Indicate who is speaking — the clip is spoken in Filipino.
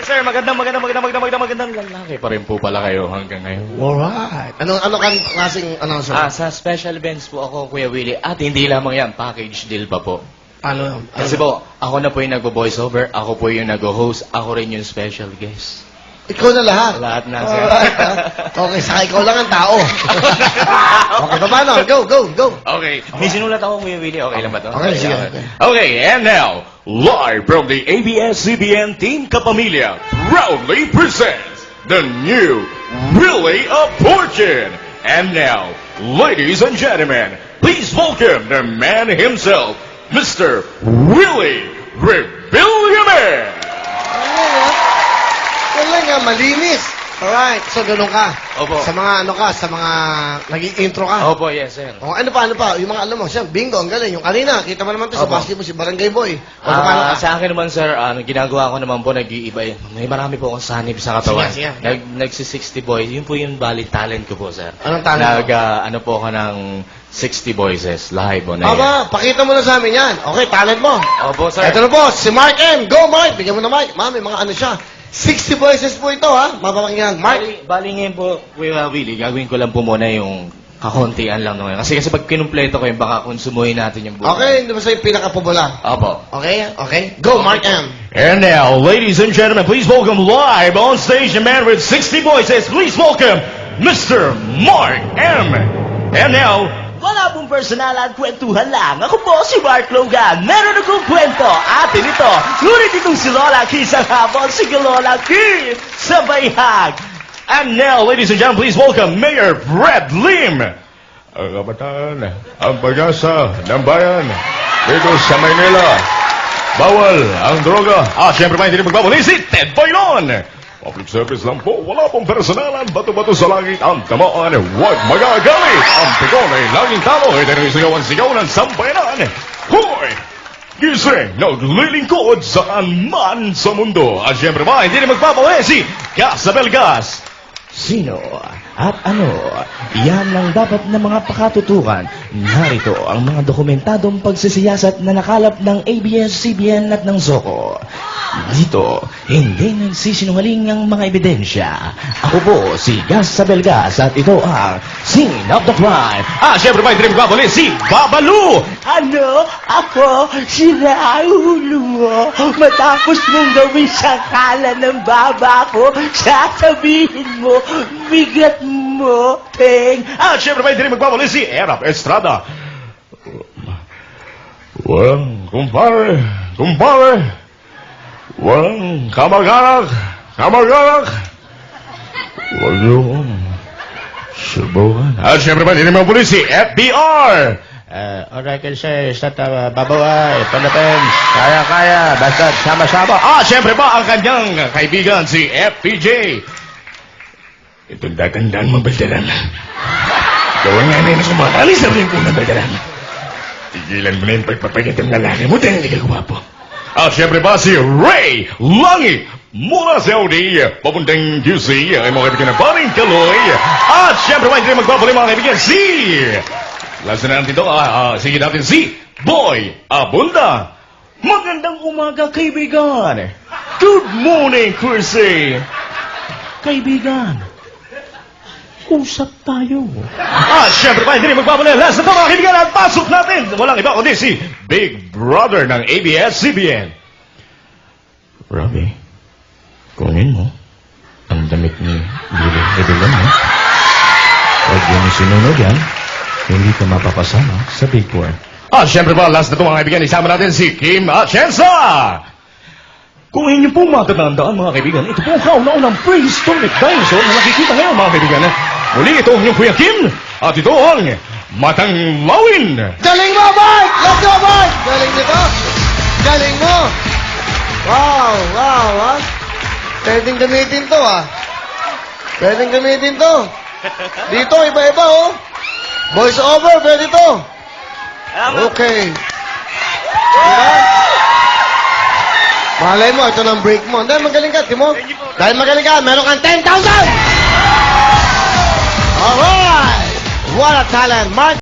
Speaker 1: Yes, sir. Magandang lalaki pa rin po pala kayo hanggang ngayon.
Speaker 2: Alright. Ano kan klaseng announcer?
Speaker 1: Sa special events po ako, Kuya Willie. At hindi lamang yan, package deal pa po.
Speaker 2: Ano?
Speaker 1: Kasi po, ako na po yung nagbo-voiceover, ako po yung nag-host, ako rin yung special guest.
Speaker 2: Ikaw na lahat.
Speaker 1: Lahat na, sir.
Speaker 2: Alright, okay, saka ikaw lang ang tao. Okay, paano? Go.
Speaker 1: Okay. May sinulat ako, Kuya Willie. Okay lang ba to?
Speaker 2: Okay, sige.
Speaker 1: Okay, and now, live from the ABS-CBN Team Kapamilya, proudly presents the new Willie of Fortune. And now, ladies and gentlemen, please welcome the man himself, Mr. Willie Rebillionaire.
Speaker 2: Wala nga, malinis. Alright, so ganun ka.
Speaker 1: Opo.
Speaker 2: Sa mga sa mga naging intro ka.
Speaker 1: Opo, yes, sir.
Speaker 2: O, ano pa? Yung mga alam mo, siya, bingo, ang galing. Yung kanina, kita mo naman to sa
Speaker 1: Opo.
Speaker 2: basketball, si Barangay Boy. O, paano ka?
Speaker 1: Sa akin naman, sir, ginagawa ko naman po, nag-iiba. May marami po akong sanib sa katawan.
Speaker 2: Sige.
Speaker 1: Nagsi-60 boys. Yun po yung bali talent ko po, sir.
Speaker 2: Anong talent mo?
Speaker 1: Ano po ako ng 60 voices live on air.
Speaker 2: Aba, pakita mo na sa amin yan. Okay, talent mo.
Speaker 1: Opo, sir.
Speaker 2: Ito na po, si Mark M. Go, Mark! Bigyan mo na, Mark. Mami, mga ano siya. 60 voices po ito, ha? Mapapakinggan. Mark.
Speaker 1: Bali ngayon po, Kuya Willie, gagawin ko lang po muna yung kakuntian lang naman. Kasi pag kinumpleto ko yung baka konsumuhin natin yung buhay.
Speaker 2: Okay, hindi ba sa'yo pinaka-popular?
Speaker 1: Opo.
Speaker 2: Okay. Go, Mark M.
Speaker 1: And now, ladies and gentlemen, please welcome live on stage a man with 60 voices. Please welcome Mr. Mark M. And now, wala pong personal at kwentuhan lang. Ako po si Mark Logan. Meron akong kwento. Atin ito. Ngunit itong si Lola Key sa habol. Sige Lola Key sa bayhag. And now, ladies and gentlemen, please welcome Mayor Fred Lim. Ang kabataan, ang pag-asa ng bayan dito sa Maynila. Bawal ang droga. Siyempre pa hindi magbabalik si Ted Boylon. Public service lang po. Wala pong personalan. Bato-bato sa langit ang tamaan. Huwag magagalit. Ang pikon ay laging talo. Ito na yung sigaw ng sambayanan. Hoy! Gising, naglilingkod saan man sa mundo. At siyempre ba, hindi na magpapawi si Casabel Gas. Sino at ano? Yan ang dapat na mga pakatutukan. Narito ang mga dokumentadong pagsisiyasat na nakalap ng ABS-CBN at ng Zoco. Dito, hindi nagsisinungaling ang mga ebidensya. Ako po si Gas Sabelgas at ito ang Scene of the Crime. Siyempre ba, hindi rin magbabalik si Babalu. Ano? Ako? Sira ulo mo. Matapos mong gawin sakala ng baba ko, sasabihin mo, bigat mo, Peng. Siyempre ba, hindi rin magbabalik si Erap Estrada. Well, kumpare. Walang kamag-anak. Huwag yung subukan. Siyempre ba, hindi naman po si FBR. Alright, sir, sa babaway, panapens, kaya, basta sama-sama. Siyempre ba, ang kanyang kaibigan, si FPJ. Itong datandaan mo, Baldaran. Gawin nga na sumakali sa rin po na Baldaran. Tigilan mo na yung pagpapagat ng lalaki mo dahil hindi ka guwapo. Siyempre ba si Ray Langi mula sa Audi, papuntang QC, ay mga kaibigan na Paring Kaloy. Siyempre ba, hindi magbabalik mga kaibigan si... Last na natin ito, sige natin si Boy Abunda. Magandang umaga, kaibigan. Good morning, Chrissy. Kaibigan, usap tayo. Siyempre pa, hindi rin magbabalik. Last na ito, mga kaibigan, at pasok natin. Walang iba kundi si Big Brother ng ABS-CBN. Robbie, kunin mo ang damit ni Billy Rebillon mo. Huwag yun sinunod yan. Hindi ka mapapasama sa Big Four. Siyempre pa, last na ito, mga kaibigan, isama natin si Kim Atienza. Kung inyo pong matatandaan, mga kaibigan, ito po ang kauna-unang prehistoric dinosaur na nakikita ngayon, mga kaibigan. Muli ito ang inyong Kuya Kim, at ito ang Matang Lawin.
Speaker 2: Galing mo, Mark! Let's go, Mark! Galing nito. Galing mo. Wow, ha? Pwedeng gamitin to, Pwedeng gamitin to. Dito, iba-iba, Voice over, pwede to. Okay. Diba? Malay mo, ito ng break mo. Dahil magaling ka, Timo. Dahil magaling ka, meron kang 10,000! Alright! What a talent. Mark